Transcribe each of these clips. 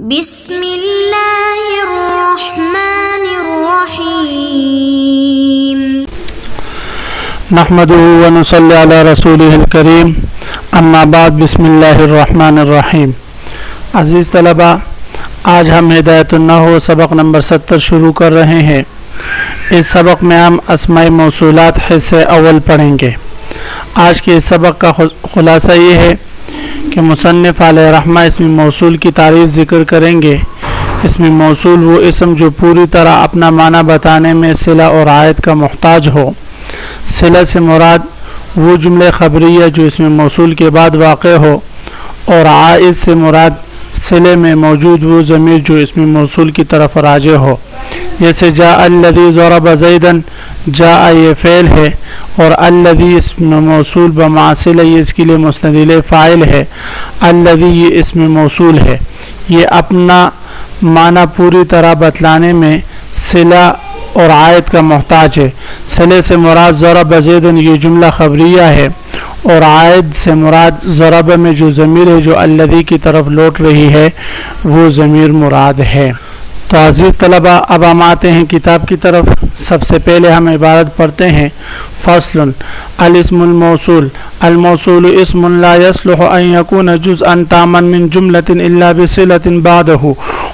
بسم اللہ الرحمن الرحیم نحمدہ ونصلی علی رسولہ الکریم اما بعد بسم اللہ الرحمن الرحیم۔ عزیز طلبہ، آج ہم ہدایت النحو سبق نمبر 70 شروع کر رہے ہیں۔ اس سبق میں ہم اسماء موصولات حصے اول پڑھیں گے۔ آج کے اس سبق کا خلاصہ یہ ہے کہ مصنف علیہ رحمہ اسم موصول کی تعریف ذکر کریں گے۔ اسم موصول وہ اسم جو پوری طرح اپنا معنی بتانے میں صلہ اور عائد کا محتاج ہو۔ صلہ سے مراد وہ جملے خبریہ جو اسم موصول کے بعد واقع ہو، اور عائد سے مراد صلے میں موجود وہ ضمیر جو اسم موصول کی طرف راجع ہو، جیسے جاء الذی ضرب زیدن، جاء یہ فعل ہے اور الذی اسم موصول بمعصلہ یہ اس کے لیے مسند الیہ فاعل ہے، الذی یہ اسم موصول ہے، یہ اپنا معنی پوری طرح بتلانے میں صلہ اور عائد کا محتاج ہے۔ صلے سے مراد ضرب زیدن یہ جملہ خبریہ ہے، اور عائد سے مراد ضرب میں جو ضمیر ہے جو الذی کی طرف لوٹ رہی ہے وہ ضمیر مراد ہے۔ تو عزیز طلبہ، اب ہم آتے ہیں کتاب کی طرف۔ سب سے پہلے ہم عبارت پڑھتے ہیں۔ فصل الاسم الموصول الموصول اسم لا يصلح ان يكون جزءا تاما من جملة الا بصلة بعده،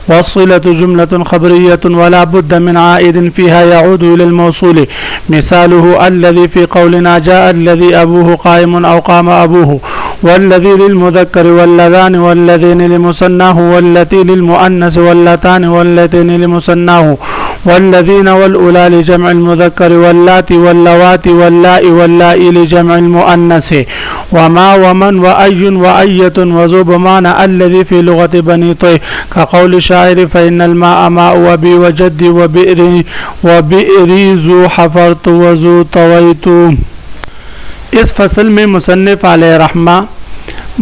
والصلة جملة خبرية ولا بد من عائد فيها يعود الى الموصول، مثاله الذي في قولنا جاء الذي ابوه قائم او قام ابوه، والذي للمذكر واللذان والذين لمثناه، واللتي للمؤنث واللتان واللتين لمثناه، والذين والأولى لجمع المذكر، واللاتي واللواتي واللائي واللائي لجمع المؤنث، وما ومن وأي وأية وذو بمعنى الذي في لغة بني طي، كقول الشاعر فإن الماء ماء أبي وجدي وبئري ذو حفرت وذو طويت۔ اس فصل میں مصنف علیہ رحمہ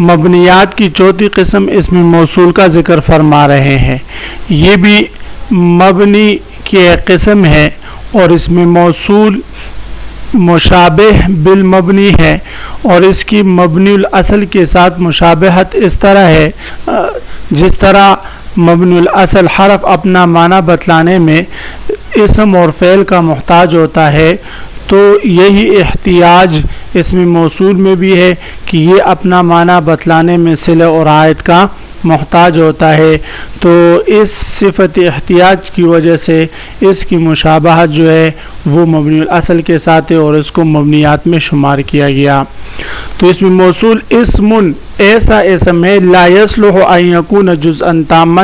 مبنیات کی چوتھی قسم اسم موصول کا ذکر فرما رہے ہیں۔ یہ بھی مبنی کی ایک قسم ہے، اور اسم موصول مشابہ بالمبنی ہے، اور اس کی مبنی الاصل کے ساتھ مشابہت اس طرح ہے جس طرح مبنی الاصل حرف اپنا معنی بتلانے میں اسم اور فعل کا محتاج ہوتا ہے، تو یہی احتیاج اسم موصول میں بھی ہے کہ یہ اپنا معنی بتلانے میں صلہ اور عائد کا محتاج ہوتا ہے۔ تو اس صفت احتیاج کی وجہ سے اس کی مشابہت جو ہے وہ مبنی الاصل کے ساتھ ہے، اور اس کو مبنیات میں شمار کیا گیا۔ تو اسم موصول اسم ایسا اسم ہے لا یصلح ان یکون جزءا تاما،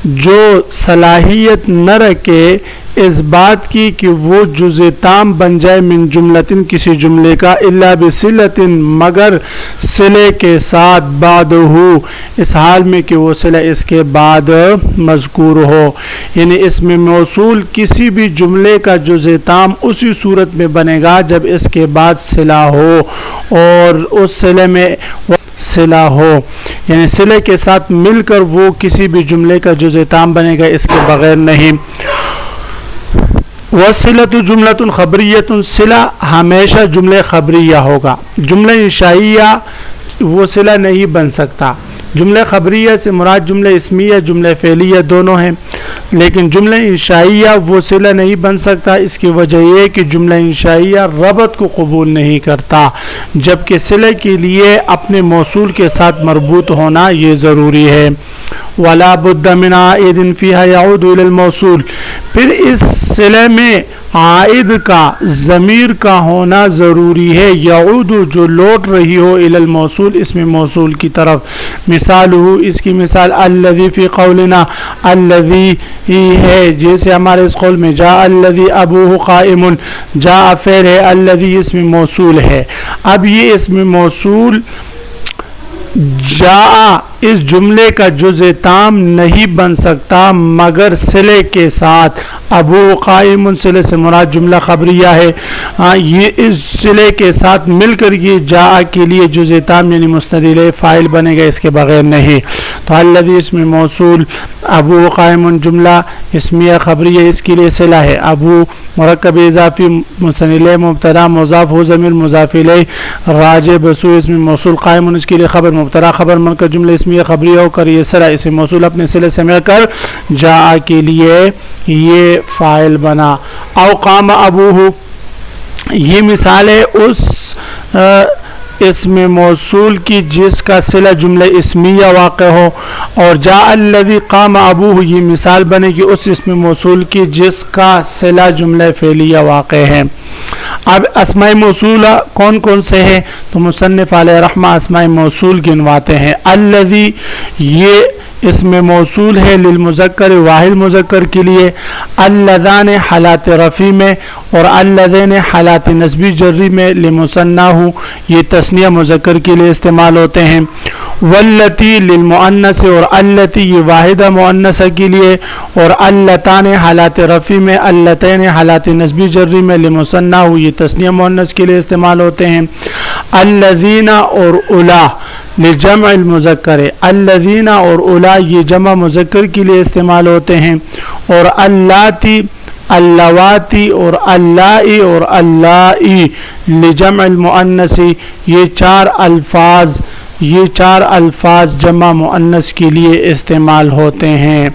جو صلاحیت نہ رکھے اس بات کی کہ وہ جزء تام بن جائے من جملتن کسی جملے کا، الا بصلۃ مگر صلے کے ساتھ، بعدہ اس حال میں کہ وہ صلہ اس کے بعد مذکور ہو۔ یعنی اسم موصول کسی بھی جملے کا جزء تام اسی صورت میں بنے گا جب اس کے بعد صلہ ہو، اور اس صلے میں صلہ ہو، یعنی صلے کے ساتھ مل کر وہ کسی بھی جملے کا جزء تام بنے گا، اس کے بغیر نہیں۔ وصلۃ جملۃ خبریۃ، صلہ ہمیشہ جملے خبریہ ہوگا، جملہ انشائیہ وہ صلہ نہیں بن سکتا۔ جملہ خبریہ سے مراد جملہ اسمیہ جملہ فعلیہ دونوں ہیں، لیکن جملہ انشائیہ وہ صلہ نہیں بن سکتا۔ اس کی وجہ یہ کہ جملہ انشائیہ ربط کو قبول نہیں کرتا، جبکہ صلہ کے لیے اپنے موصول کے ساتھ مربوط ہونا یہ ضروری ہے۔ ولا بد من عائد فيها يعود الى الموصول، پھر اس صلہ میں عائد کا ضمیر کا ہونا ضروری ہے، یعود جو لوٹ رہی ہو الى الموصول اسم موصول کی طرف۔ مثال اس کی مثال الذی فی قولنا، الذی ہے جیسے ہمارے اس قول میں جاء الذی ابوہ قائم، جاء فعل ہے، الذی اسم موصول ہے۔ اب یہ اسم موصول جاء اس جملے کا جزء تام نہیں بن سکتا مگر صلے کے ساتھ۔ ابو قائم صلے سے مراد جملہ خبریہ ہے، یہ اس صلے کے ساتھ مل کر یہ جاء کے لیے جزء تام یعنی مسند الیہ فاعل بنے گا، اس کے بغیر نہیں۔ تو الذی اسم موصول، ابو قائم جملہ اسمیہ خبریہ اس کے لیے صلہ ہے۔ ابو مرکب اضافی مسند الیہ مبتدا مضاف ہو ضمیر مضاف الیہ راجع بسو اسم موصول، قائم اس کے لیے خبر مبتدا خبر من کا جملہ اسم اسمیہ خبریہ ہو کر یہ صلہ اسم موصول اپنے صلے سے مل کر جاء کے لیے یہ فاعل بنا. او قام ابوہ، یہ مثال ہے اس اسم موصول کی جس کا صلہ جملہ اسمیہ واقع ہو، اور جاء الذی قام ابوہ یہ مثال بنے گی اس اسم موصول کی جس کا صلہ جملہ فعلیہ واقع ہے. اب اسماء موصولہ کون کون سے ہیں؟ تو مصنف علیہ رحمہ اسماء موصول گنواتے ہیں. الذی یہ اسم موصول ہے للمذکر واحد مذکر کے لیے، اللذان حالات رفع میں اور اللذین حالات نسبی جری میں، لمثناہ یہ تثنیہ مذکر کے لیے استعمال ہوتے ہیں، واللتی للمؤنث اور اللتی یہ واحدہ مؤنثہ کے لیے، اور اللتان حالات رفع میں، اللتین حالات نسبی جری میں، لمثناہ یہ تثنیہ مؤنث کے لیے استعمال ہوتے ہیں. الذین اور الا لجمع المذکر، الذین اور الا یہ جمع مذکر کے لیے استعمال ہوتے ہیں، اور اللاتی اللواتی اور اللائی اور اللائی لجمع المؤنث یہ چار الفاظ جمع مؤنث کے لیے استعمال ہوتے ہیں.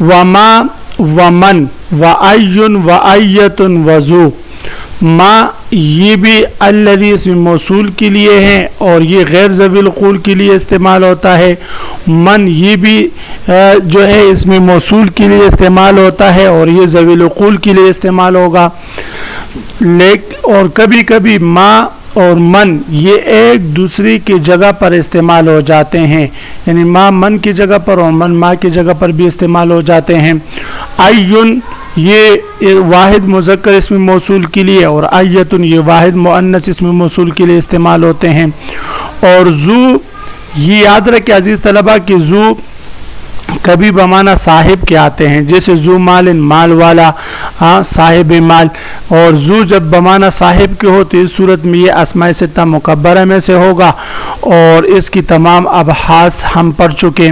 وما ومن وعین وعیت وذو، ما یہ بھی الذی اسم موصول کے لیے ہے اور یہ غیر ذوی القول کے لیے استعمال ہوتا ہے. من یہ بھی جو ہے اسم موصول کے لیے استعمال ہوتا ہے اور یہ ذوی القول کے لیے استعمال ہوگا. اور کبھی کبھی ما اور من یہ ایک دوسری کی جگہ پر استعمال ہو جاتے ہیں، یعنی ما من کی جگہ پر اور من ما کی جگہ پر بھی استعمال ہو جاتے ہیں. عین یہ واحد مذکر اسم موصول کے لیے اور ایتن یہ واحد مؤنث اسم موصول کے لیے استعمال ہوتے ہیں. اور ذو یہ یاد رکھیں عزیز طلبہ کہ ذو کبھی بمعنی صاحب کے آتے ہیں، جیسے ذو مال مال والا، صاحب مال. اور ذو جب بمعنی صاحب کے ہو تو اس صورت میں یہ اسماء ستہ مکبرہ میں سے ہوگا اور اس کی تمام ابحاث ہم پڑھ چکے.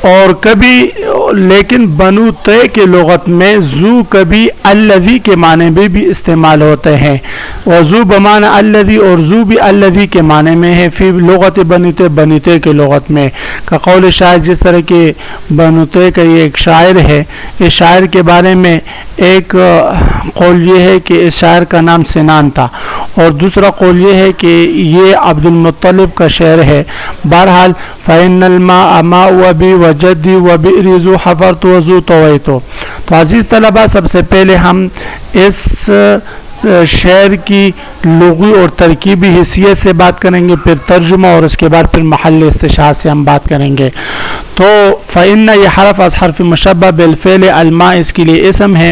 اور کبھی لیکن بنو تے کے لغت میں ذو کبھی الذی کے معنی میں بھی استعمال ہوتے ہیں، اور ذو بمعنی الذی اور ذو بھی الذی کے معنی میں ہے فی لغت بنو تے کے لغت میں. کا قول شاعر جس طرح کہ بنو تے کا یہ ایک شاعر ہے، اس شاعر کے بارے میں ایک قول یہ ہے کہ اس شاعر کا نام سنان تھا، اور دوسرا قول یہ ہے کہ یہ عبد المطلب کا شعر ہے. بہرحال فَإِنَّ الْمَاءَ مَاءُ أَبِي وَجَدِّي وَبِئْرِي ذُو حَفَرْتُ وَذُو طَوَيْتُ. تو عزیز طلبہ سب سے پہلے ہم اس شعر کی لغوی اور ترکیبی حیثیت سے بات کریں گے، پھر ترجمہ، اور اس کے بعد پھر محل استشہاد سے ہم بات کریں گے. تو فَإِنَّ یہ حرف از حرف مشبہ بالفعل، الماء اس کے لیے اسم ہے،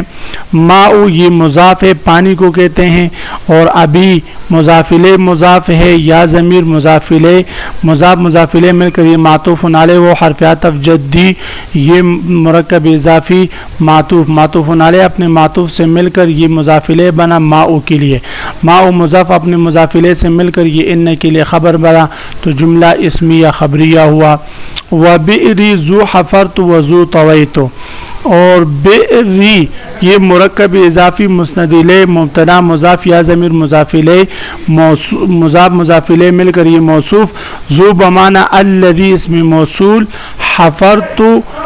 ماء یہ مضاف ہے پانی کو کہتے ہیں، اور ابھی مضاف الیہ مضاف ہے، یا ضمیر مضاف الیہ مضاف الیہ مل کر یہ معطوف علیہ، وہ حرف عطف جدی یہ مرکب اضافی معطوف علیہ اپنے معطوف سے مل کر یہ مضاف الیہ بنا ماء کے لیے، ماء مضاف اپنے مضاف الیہ سے مل کر یہ ان کے لیے خبر بنا، تو جملہ اسمیہ خبریہ ہوا. وَبِئْرِ ذُو حَفَرْتُ وَذُو طَوَيْتُ، اور بئری یہ مرکب اضافی مسند الیہ مبتدا مضاف یا ضمیر مضاف الیہ مضاف الیہ مل کر یہ موصوف، ذو بمعنی الذی اسم موصول، حفرت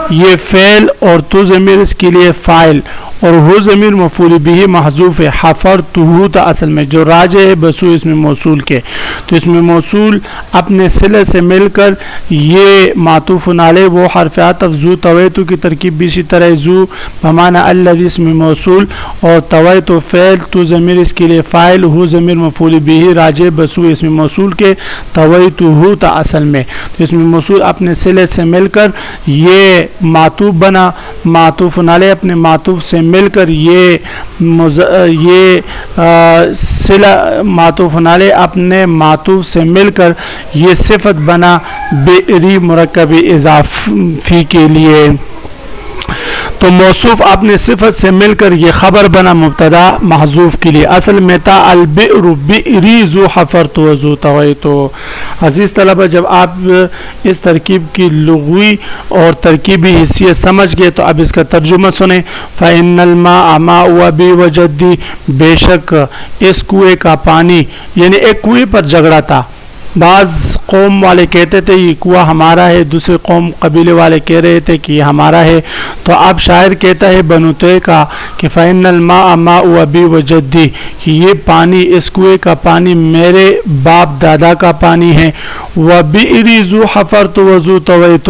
یہ فعل اور تو ضمیر اس کے لیے فاعل، اور وہ ضمیر مفعول بھی محذوف ہے. حفرتہ تا اصل میں جو راجع ہے بسو اسم موصول کے، تو اسم موصول اپنے صلے سے مل کر یہ معطوف علیہ وہ حرف عطف ذو طویتو کی ترکیب بھی اسی طرح ذو بمعنی الذی اسم موصول اور طویتو فعل، تو ضمیر اس کے لیے فاعل، ہو ضمیر مفعول بھی راجع بسو اسم موصول کے، طویتہ تا اصل میں. تو اسم موصول اپنے صلے سے مل کر یہ معطوف بنا، معطوف علیہ اپنے معطوف سے مل کر یہ صلہ معطوف علیہ اپنے معطوف سے مل کر یہ صفت بنا بئری مرکب اضافی کے لیے. تو موصوف اپنے صفت سے مل کر یہ خبر بنا مبتدا محذوف کے لیے. اصل میں تا البئر بئری ذو حفرت وذو طویت. عزیز طلبہ جب آپ اس ترکیب کی لغوی اور ترکیبی حیثیت سمجھ گئے تو اب اس کا ترجمہ سنیں. فإن الماء ماء أبي وجدي، بے شک اس کنویں کا پانی، یعنی ایک کنویں پر جھگڑا تھا. بعض قوم والے کہتے تھے یہ کنواں ہمارا ہے، دوسرے قوم قبیلے والے کہہ رہے تھے کہ یہ ہمارا ہے. تو اب شاعر کہتا ہے بنو طے کا کہ فإن الماء ماء أبي وجدي، کہ یہ پانی، اس کنویں کا پانی میرے باپ دادا کا پانی ہے. وبئری ذو حفرت وذو طویت،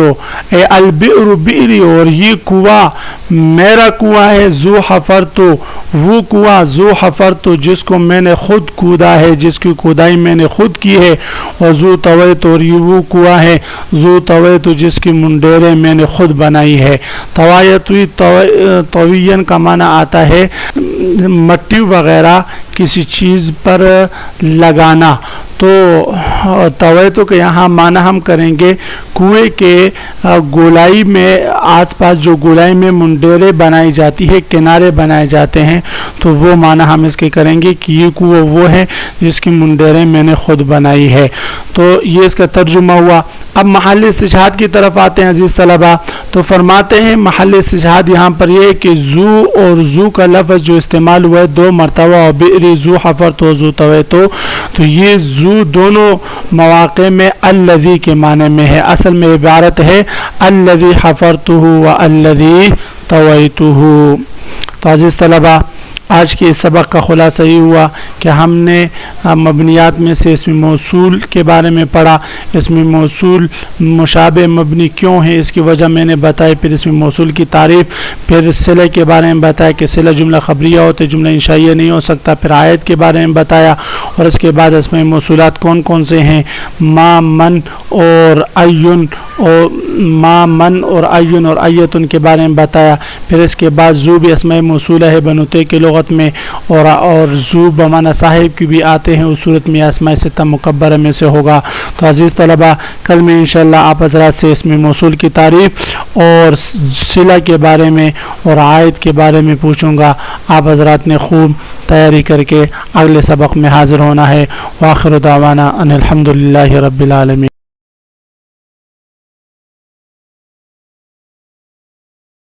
اے البئر بئری، اور یہ کنواں میرا کنواں ہے. ذو حفرت، وہ کنواں، ذو حفرت جس کو میں نے خود کودا ہے، جس کی کھدائی میں نے خود کی ہے. وذو طویت، اور یہ وہ کنواں ہے ذو طویت جس کی منڈیریں میں نے خود بنائی ہے. طوایتوی طویین کا معنی آتا ہے مٹی وغیرہ کسی چیز پر لگانا. تو طویتو کے یہاں معنی ہم کریں گے کنویں کے گولائی میں، آس پاس جو گولائی میں منڈیریں بنائی جاتی ہے، کنارے بنائے جاتے ہیں، تو وہ معنی ہم اس کے کریں گے کہ یہ کنواں وہ ہے جس کی منڈیریں میں نے خود بنائی ہے. تو یہ اس کا ترجمہ ہوا. اب محل استشہاد کی طرف آتے ہیں عزیز طلبہ. تو فرماتے ہیں محل استشہاد یہاں پر یہ ہے کہ زو اور زو کا لفظ جو استعمال ہوا ہے 2 مرتبہ، اور بئری ذو حفرت و ذو طویت، تو یہ زو دونوں مواقع میں الذی کے معنی میں ہے. اصل میں عبارت ہے الذی حفرتہ و الذی طویتہ. تو عزیز طلبہ آج کے سبق کا خلاصہ یہ ہوا کہ ہم نے مبنیات میں سے اسم موصول کے بارے میں پڑھا. اسم موصول مشابہ مبنی کیوں ہے اس کی وجہ میں نے بتائی، پھر اسم موصول کی تعریف، پھر صلہ کے بارے میں بتایا کہ صلہ جملہ خبریہ ہوتے، جملہ انشائیہ نہیں ہو سکتا، پھر آیت کے بارے میں بتایا، اور اس کے بعد اسم موصولات کون کون سے ہیں، ما، من اور ایون، اور ما، من اور ایون اور ایتن کے بارے میں بتایا. پھر اس کے بعد ذو بھی اسماء موصولہ ہے بنو طے کی لغت میں، اور ذو بمعنی صاحب کی بھی آتے ہیں، اس صورت میں اسماء ستہ مکبرہ میں سے ہوگا. تو عزیز طلبہ کل میں انشاءاللہ آپ حضرات سے اسم موصول کی تعریف اور صلہ کے بارے میں اور آیت کے بارے میں پوچھوں گا. آپ حضرات نے خوب تیاری کر کے اگلے سبق میں حاضر ہونا ہے. وآخر دعوانا ان الحمدللہ رب العالمین.